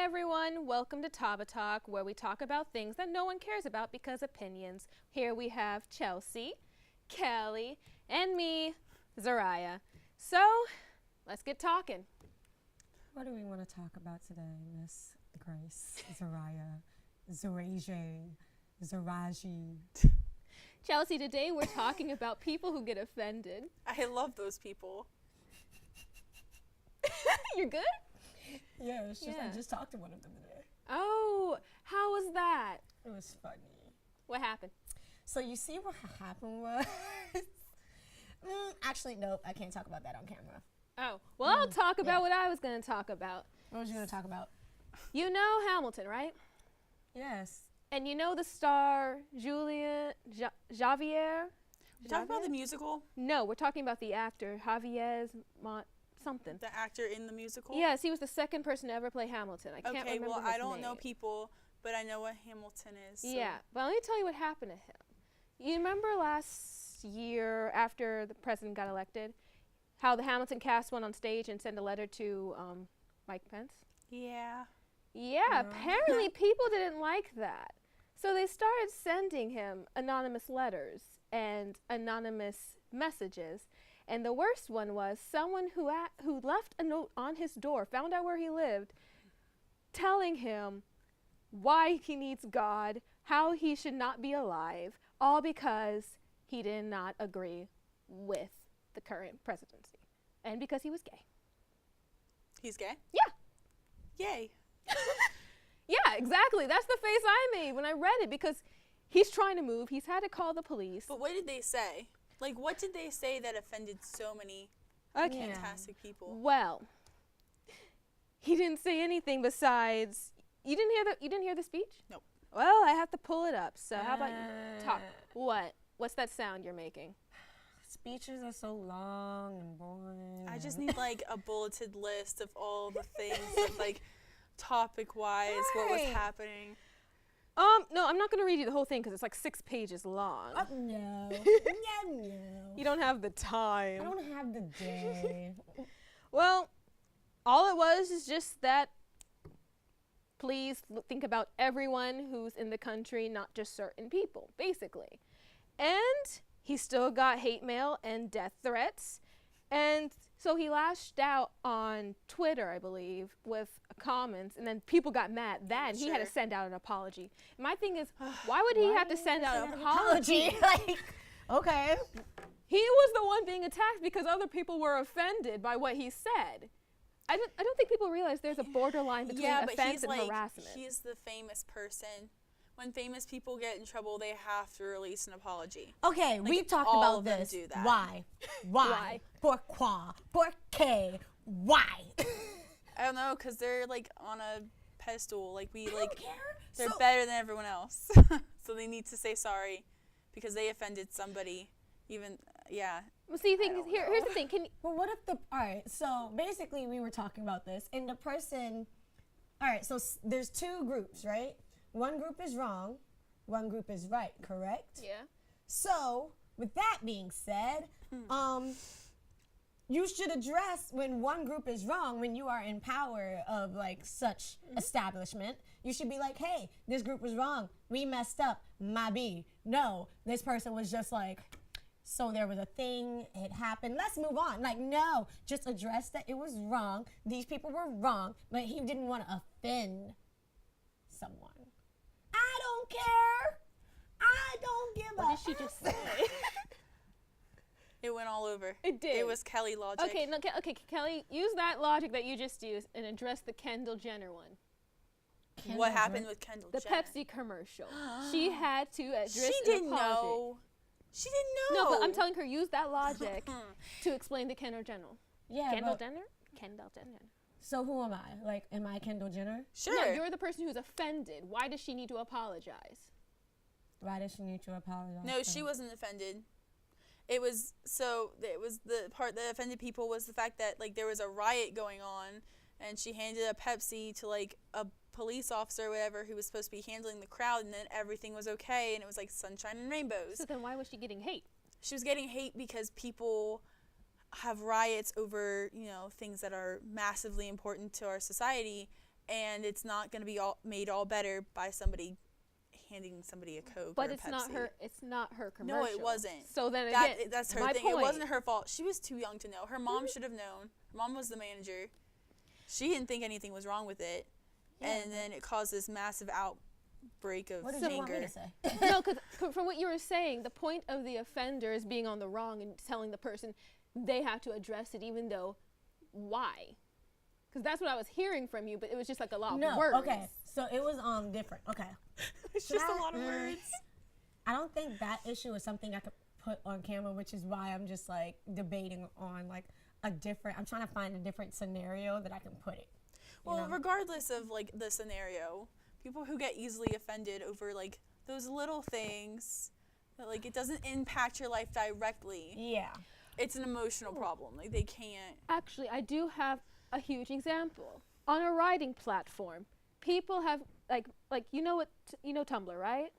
everyone, welcome to Tabah-tah, where we talk about things that no one cares about because opinions. Here we have Chelsea, Kelly, and me, Xariah. So, let's get talking. What do we want to talk about today, Miss Grace, Xariah, Zaraji? Chelsea, today we're talking about people who get offended. I love those people. You're good? Yeah, it's just I just talked to one of them today. Oh, how was that? It was funny. What happened? So you see what happened was... actually, nope, I can't talk about that on camera. Oh, well, I'll talk about what I was going to talk about. What was you going to talk about? You know Hamilton, right? Yes. And you know the star Xavier? You talking about the musical? No, we're talking about the actor, Javier something. The actor in the musical? Yes, he was the second person to ever play Hamilton. I can't remember his name. I don't know people, but I know what Hamilton is. So. Yeah, but let me tell you what happened to him. You remember last year after the president got elected, how the Hamilton cast went on stage and sent a letter to Mike Pence? Yeah. Yeah, apparently people didn't like that. So they started sending him anonymous letters and anonymous messages. And the worst one was someone who left a note on his door, found out where he lived, telling him why he needs God, how he should not be alive, all because he did not agree with the current presidency. And because he was gay. He's gay? Yeah. Yay. Yeah, exactly. That's the face I made when I read it, because he's trying to move. He's had to call the police. But what did they say? Like, what did they say that offended so many fantastic people? Well, he didn't say anything besides. You didn't hear the speech? Nope. Well, I have to pull it up. So how about you talk? What's that sound you're making? Speeches are so long and boring. I just need like a bulleted list of all the things that, like, topic-wise, what was happening. No, I'm not going to read you the whole thing because it's like 6 pages long. No. You don't have the time. I don't have the day. Well, all it was is just that please think about everyone who's in the country, not just certain people, basically. And he still got hate mail and death threats. And so he lashed out on Twitter, I believe, with comments, and then people got mad. Then he had to send out an apology. My thing is, why would he have to send out an apology? Like, okay. He was the one being attacked because other people were offended by what he said. I don't think people realize there's a borderline between offense and harassment. He's the famous person. When famous people get in trouble, they have to release an apology. Okay, like, we've talked about this. Do that. Why? Pourquoi? Pourquoi? Why? I don't know, because they're like on a pedestal. Like we I like don't care. they're better than everyone else. So they need to say sorry because they offended somebody. Even Well, see, here's the thing. Well, what if all right, so basically we were talking about this, and the person, all right, so there's two groups, right? One group is wrong, one group is right, correct? Yeah. So, with that being said, you should address when one group is wrong, when you are in power of like such establishment. You should be like, hey, this group was wrong. We messed up. Maybe. No, this person was just like, so there was a thing, it happened. Let's move on. Like, no, just address that it was wrong. These people were wrong, but he didn't want to offend someone. I don't care. I don't give a What did she just say? it went all over. It did. It was Kelly logic. Okay, no, Kelly, use that logic that you just used and address the Kendall Jenner one. What happened with Kendall The Jenner? Pepsi commercial. She had to address She didn't know. She didn't know. No, but I'm telling her, use that logic to explain the Kendall Jenner. Yeah, Kendall Jenner? Kendall Jenner. So who am I? Like, am I Kendall Jenner? Sure. No, you're the person who's offended. Why does she need to apologize? Why does she need to apologize? No, she wasn't offended. It was the part that offended people was the fact that like there was a riot going on, and she handed a Pepsi to like a police officer or whatever who was supposed to be handling the crowd, and then everything was okay, and it was like sunshine and rainbows. So then why was she getting hate? She was getting hate because people have riots over, things that are massively important to our society, and it's not going to be made all better by somebody handing somebody a Coke But or a it's Pepsi. not her commercial. No, it wasn't. So then again, That's her my thing. point. It wasn't her fault. She was too young to know. Her mom should have known. Her mom was the manager. She didn't think anything was wrong with it. Yeah. And then it caused this massive outbreak of What did anger. you want me to say? No, because from what you were saying, the point of the offender is being on the wrong and telling the person they have to address it, even though why? Because that's what I was hearing from you, but it was just like a lot of words. Okay, so it was different. Okay, It's just a lot of words. I don't think that issue is something I could put on camera, which is why I'm just like debating on like a different. I'm trying to find a different scenario that I can put it. Well, regardless of like the scenario, people who get easily offended over like those little things that like it doesn't impact your life directly. Yeah. It's an emotional problem. Like they can't. Actually, I do have a huge example. On a writing platform, people have like you know Tumblr, right?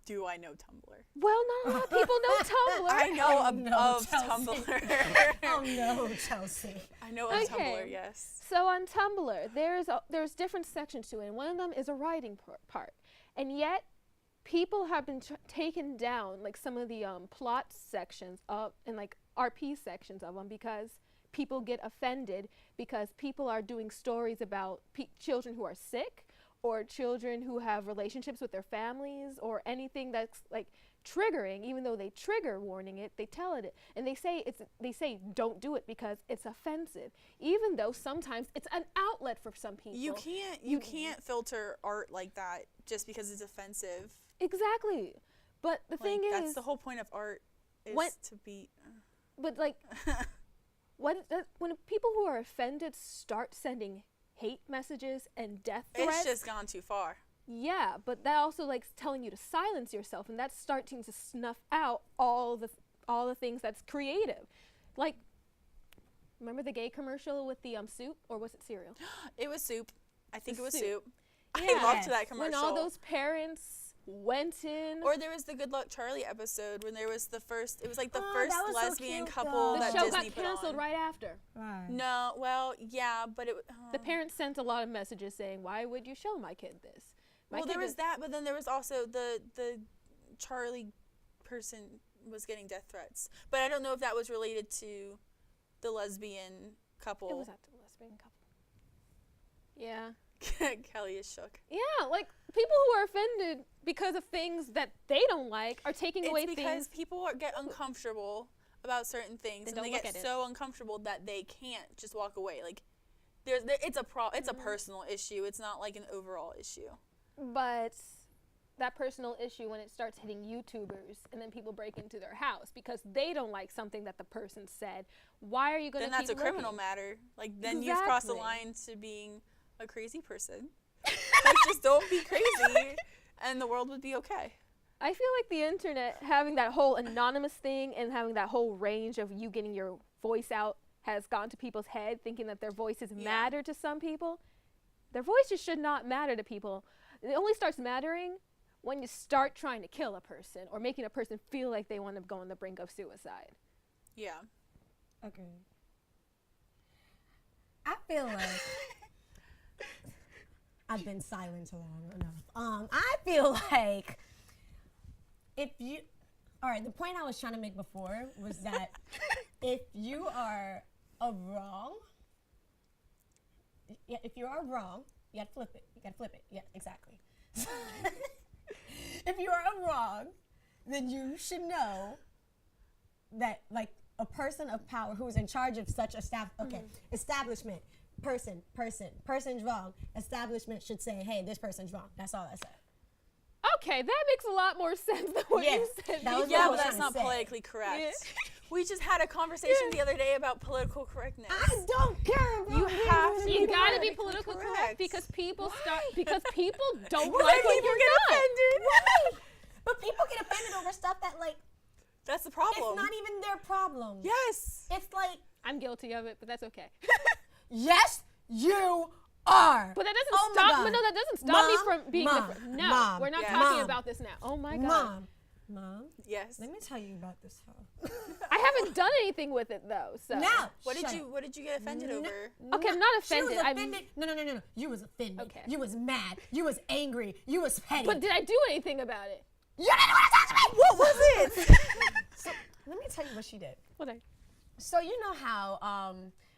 Do I know Tumblr? Well, not a lot of people know Tumblr. I know of Chelsea. Tumblr. Oh no, Chelsea. I know of Tumblr, yes. So on Tumblr, there's different sections to it, and one of them is a writing part. And yet, people have been taken down, like some of the plot sections of, and like RP sections of them, because people get offended because people are doing stories about children who are sick, or children who have relationships with their families, or anything that's like triggering. Even though they trigger warning it, they tell it, and they say don't do it because it's offensive. Even though sometimes it's an outlet for some people. You can't filter art like that just because it's offensive. Exactly, but the thing is, that's the whole point of art is to be. But like, when people who are offended start sending hate messages and death threats, It's just gone too far. yeah, but that also like telling you to silence yourself, and that's starting to snuff out all the things that's creative. Like, remember the gay commercial with the soup, or was it cereal? It was Soup. I think it was Soup. Soup. I Yeah. loved that commercial. When all those parents went in. Or there was the Good Luck Charlie episode when there was the first. It was like the Oh, first that was so lesbian cute, couple though. the that show Disney got put canceled on. right after. Right. No, well, yeah, but it. The parents sent a lot of messages saying, "Why would you show my kid this?" Well, there was that, but then there was also the Charlie person was getting death threats. But I don't know if that was related to the lesbian couple. It was at the lesbian couple. Yeah. Kelly is shook. Yeah, like people who are offended because of things that they don't like are taking away It's because things. people get uncomfortable about certain things, and don't they look get at it. so uncomfortable that they can't just walk away. Like, it's a personal issue. It's not like an overall issue. But that personal issue, when it starts hitting YouTubers and then people break into their house because they don't like something that the person said, why are you going to Then keep that's a criminal looking? matter. Like, then you've crossed the Exactly. line to being a crazy person. Like, just don't be crazy, and the world would be okay. I feel like the internet, having that whole anonymous thing and having that whole range of you getting your voice out, has gone to people's head, thinking that their voices matter to some people. Their voices should not matter to people. It only starts mattering when you start trying to kill a person or making a person feel like they want to go on the brink of suicide. Yeah. Okay. I feel like I've been silent long enough. I feel like all right, the point I was trying to make before was that if you are wrong, if you are wrong, you gotta flip it. You gotta flip it. Yeah, exactly. If you are wrong, then you should know that, like, a person of power who is in charge of such establishment, person's wrong. Establishment should say, hey, this person's wrong. That's all I said. Okay, that makes a lot more sense than what you said. that was before. what I Yeah, was but that's trying not to say. politically correct. Yeah. We just had a conversation the other day about political correctness. I don't care about You have to You be gotta be politically politically correct correct. because people because people don't Why like do when people you're get not. offended? Right. But people get offended over stuff that, like, That's the problem. it's not even their problem. Yes. It's like, I'm guilty of it, but that's okay. yes, you are. But that doesn't Oh my stop. God. But no, that doesn't stop me Mom, from being Mom, the. No, Mom, we're not yeah. talking Mom, about this now. Oh my God. Mom, Mom, Yes. let me tell you about this hoe. I haven't done anything with it though. So No. What did shut you up. What did you get offended No, over? Okay, I'm not She was offended. I'm- offended. No. You was offended. Okay. You was mad. You was angry. You was petty. But did I do anything about it? you didn't want to talk to me. What was it? So let me tell you what she did. What I? So you know how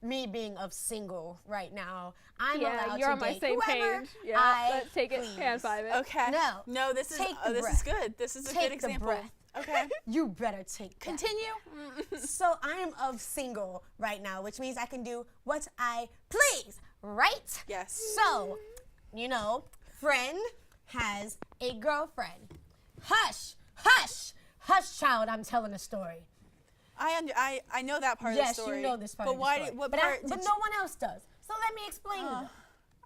me being of single right now, I'm Yeah, allowed you're to on my date same whoever page. Yeah, I let's take it. please. Hand five it. Okay. No. No, this is Take the this breath. is good. This is a Take good the example. breath. Okay. You better take that. Continue. So I am of single right now, which means I can do what I please, right? Yes. So, you know, friend has a girlfriend. Hush, hush, hush, child, I'm telling a story. I know that part Yes, of the story. you know this part but of the why? story. What but part? but did no one else does. So let me explain to them.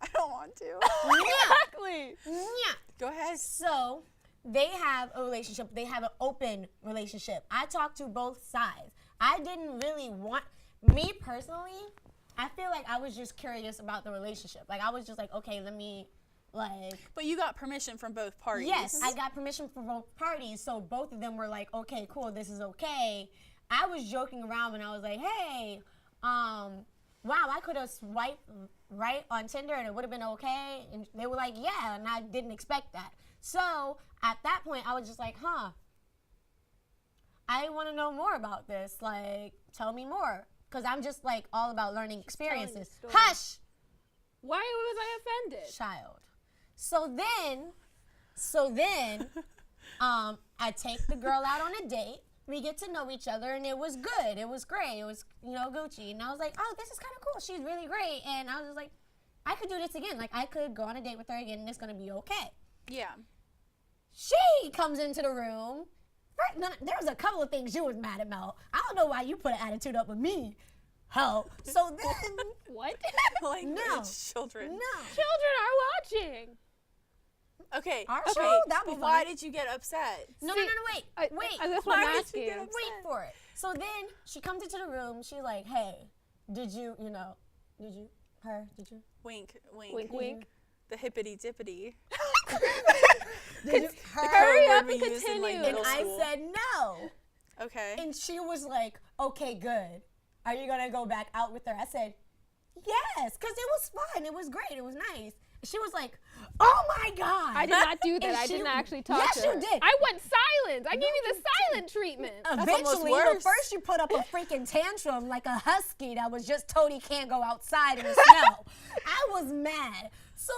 I don't want to. Exactly. Yeah. Go ahead. So they have a relationship. They have an open relationship. I talked to both sides. I didn't really want, me personally, I feel like I was just curious about the relationship. Like I was just like, okay, let me, like. But you got permission from both parties. Yes, I got permission from both parties. So both of them were like, okay, cool, this is okay. I was joking around when I was like, hey, wow, I could have swiped right on Tinder and it would have been okay. And they were like, yeah, and I didn't expect that. So at that point, I was just like, I want to know more about this. Like, tell me more. Because I'm just like all about learning experiences. story. Hush, Why was I offended? child. So then, I take the girl out on a date. We get to know each other, and it was good. It was great. It was, Gucci. And I was like, oh, this is kind of cool. She's really great. And I was just like, I could do this again. Like, I could go on a date with her again, and it's going to be okay. Yeah. She comes into the room. There was a couple of things you was mad about. I don't know why you put an attitude up with me. Ho. So then, What? Like No. it's children. no. Children are watching. Okay. Our okay. show? That'd be but why fun. did you get upset? No, See, wait. Wait. That's what Why I'm did you asking. get upset? Wait for it. So then she comes into the room. She's like, hey, did you? Wink, wink. Wink, wink. The hippity dippity. Hurry up we and used in, like, continue. And middle I school. said no. Okay. And she was like, okay, good. Are you going to go back out with her? I said, yes, because it was fun. It was great. It was nice. She was like, oh my God. I did not do that. And I she- didn't actually talk yes, to her. you did. I went silent. I gave you the silent treatment. almost Eventually, worse. first you put up a freaking tantrum like a husky that was just told he can't go outside in the snow. I was mad. So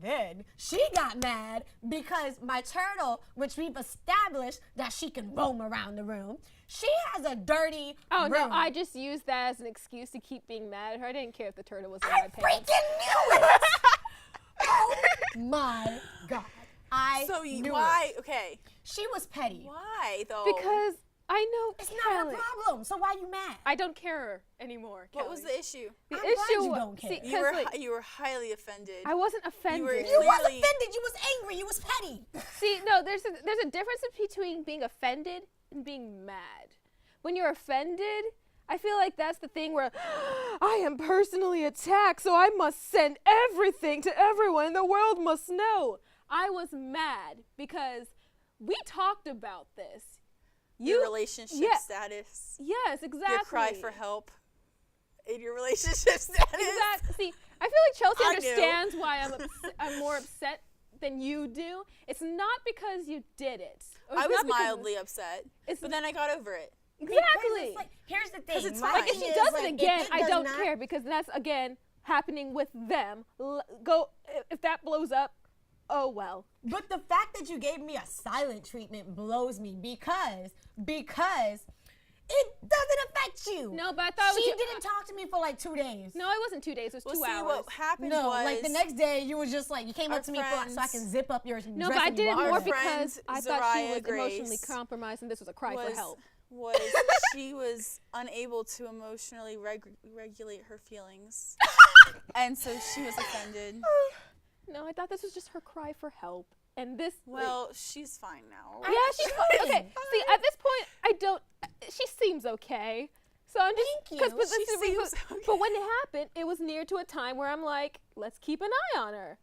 then, she got mad because my turtle, which we've established that she can roam around the room, she has a dirty Oh room. no, I just used that as an excuse to keep being mad at her. I didn't care if the turtle was in I my pants. freaking knew it! Oh my God. So knew why? it. Okay. She was petty. Why though? Because I know It's not her Kelli. problem, so why you mad? I don't care anymore. What was Kelli. the issue? The I'm glad issue? you wa- don't care. See, You were 'cause, like, you were highly offended. I wasn't offended. You was Clearly- offended. You was angry. You was petty. See, no, there's a difference between being offended and being mad. When you're offended, I feel like that's the thing where I am personally attacked, so I must send everything to everyone. The world must know. I was mad because we talked about this. Your relationship yeah. status. Yes, exactly. Your cry for help. In your relationship status. Exactly. See, I feel like Chelsea I knew. understands why I'm more upset than you do. It's not because you did it. Or I it's was not because- mildly upset, It's- but then I got over it. Because Exactly. it's like, here's the thing. it's my fine. Like if thing she is, does like, it if again, I does don't not- care because that's again happening with them. Go if that blows up. Oh well. But the fact that you gave me a silent treatment blows me because it doesn't affect you. No, but I thought she it was didn't talk to me for like 2 days. No, it wasn't 2 days. It was Well, 2 see, hours. what happened No, was like the next day you was just like you came Our up to me for, so I friends- can zip up your No, dress but I and you did it walk more away. because I thought she Xariah was emotionally Grace compromised and this was a cry for help. was she was unable to emotionally regulate her feelings, and so she was offended. No, I thought this was just her cry for help. And this Well, she's fine now. yeah, she's fine. Okay. See, at this point I don't she seems okay. So I'm just Thank you. but, this She is- seems but when it happened, it was near to a time where I'm like, let's keep an eye on her.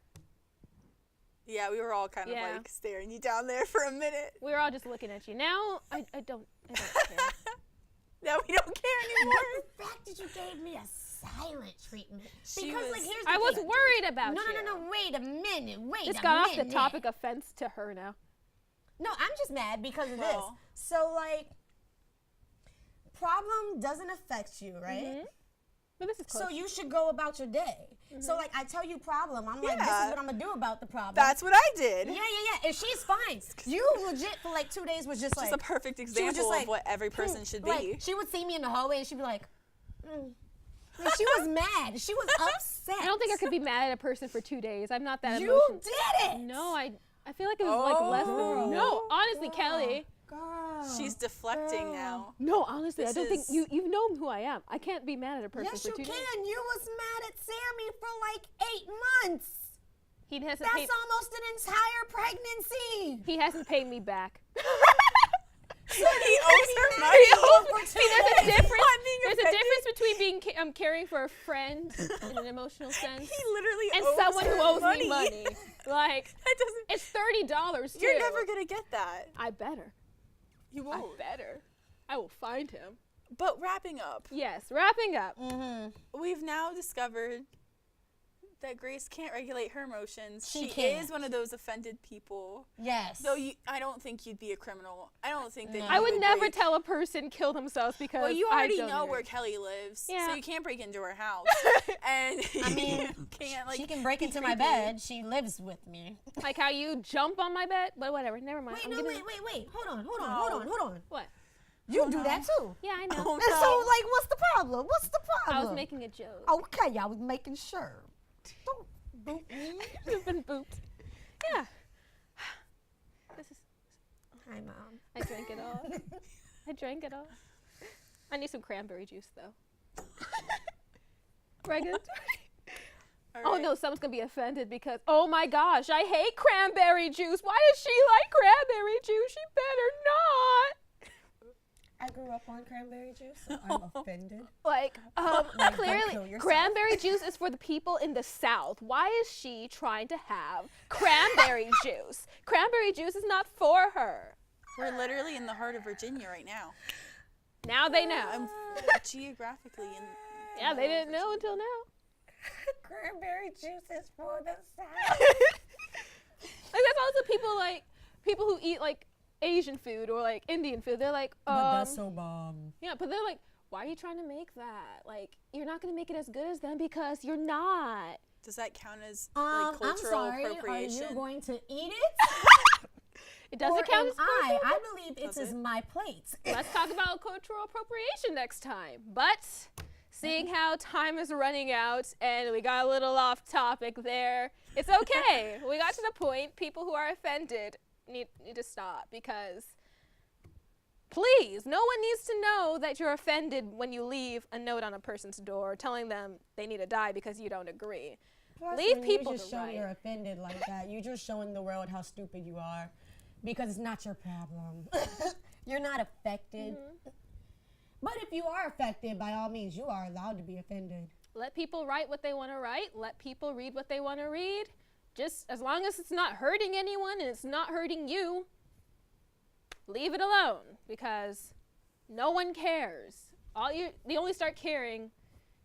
Yeah, we were all kind of Yeah. like staring you down there for a minute. We were all just looking at you. Now, I don't care. Now we don't care anymore. The fact that you gave me a silent treatment. She Because, was- like, here's the I was thing. worried about No, you. no. Wait a minute. This got off the topic of offense to her now. No, I'm just mad because of Well. this. So, like, problem doesn't affect you, right? Mhm. But this is close. So you should go about your day. So, like, I tell you problem. I'm like, this Yeah. is what I'm going to do about the problem. That's what I did. Yeah. And she's fine. You legit for like 2 days was just like. Just a perfect she was example just like, of what every person should be. Like, she would see me in the hallway and she'd be like, Like, she was mad. She was upset. I don't think I could be mad at a person for 2 days. I'm not that You emotional. did it. No, I feel like it was like less girl. than. No, honestly, Kelly. Girl. She's deflecting now. No, honestly, I This don't think is- you know who I am. I can't be mad at a person Yes, for you 2 days. can. You was mad at Sammy for like 8 months. He hasn't That's paid. almost an entire pregnancy. He hasn't paid me back. He owes her money. See, there's a difference. I'm being There's a offended. difference between being caring for a friend in an emotional sense He literally and owes someone her who owes money. me money. Like, That doesn't. it's $30 too. You're never gonna get that. I better. You I won't. better. I will find him. But wrapping up, Yes, wrapping up. we've now discovered that Grace can't regulate her emotions. She She can't. is one of those offended people. Yes. Though I don't think you'd be a criminal. I don't think that No. you I would never break- tell a person kill themselves because Well, you I already don't know agree. where Kelly lives, Yeah. so you can't break into her house. And I mean, you can't like. she can break be into my creepy. bed. She lives with me. Like how you jump on my bed, but whatever. Never mind. Wait, I'm no, giving- wait. Hold on. No. What? You do that too. Yeah, I know. Oh, And so, no. like, what's the problem? What's the problem? I was making a joke. Okay, I was making sure. Don't boot me. You've been booped. Yeah. This is. Hi, Mom. I drank it all. I drank it all. I need some cranberry juice though. Regular. All Oh right. no, someone's gonna be offended because oh my gosh, I hate cranberry juice. Why does she like cranberry juice? She better not. I grew up on cranberry juice, so I'm offended. Like, Like, don't clearly, kill yourself. cranberry juice is for the people in the South. Why is she trying to have cranberry juice? Cranberry juice is not for her. We're literally in the heart of Virginia right now. Now they know. I'm geographically in. Yeah, they didn't know until now. Cranberry juice is for the South. Like that's also people who eat like Asian food or like Indian food. They're like, But that's so bomb. yeah, but they're like, why are you trying to make that? Like, you're not gonna make it as good as them because you're not. Does that count as I'm like cultural sorry. appropriation? Are you going to eat it? It doesn't Or count am as cultural. I believe it's Does as it? my plate. Let's talk about cultural appropriation next time. But seeing how time is running out and we got a little off topic there, it's okay. We got to the point. People who are offended need to stop because please, no one needs to know that you're offended when you leave a note on a person's door telling them they need to die because you don't agree. Plus, Leave when people you just to show right. you're offended like that, you're just showing the world how stupid you are because it's not your problem. You're not affected. But if you are affected, by all means, you are allowed to be offended. Let people write what they want to write. Let people read what they want to read. Just as long as it's not hurting anyone and it's not hurting you, leave it alone because no one cares. They only start caring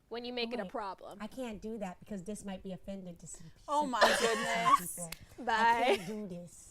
when you make it a Wait. problem. I can't do that because this might be offended to some Oh my some goodness. people. I Bye. can't do this.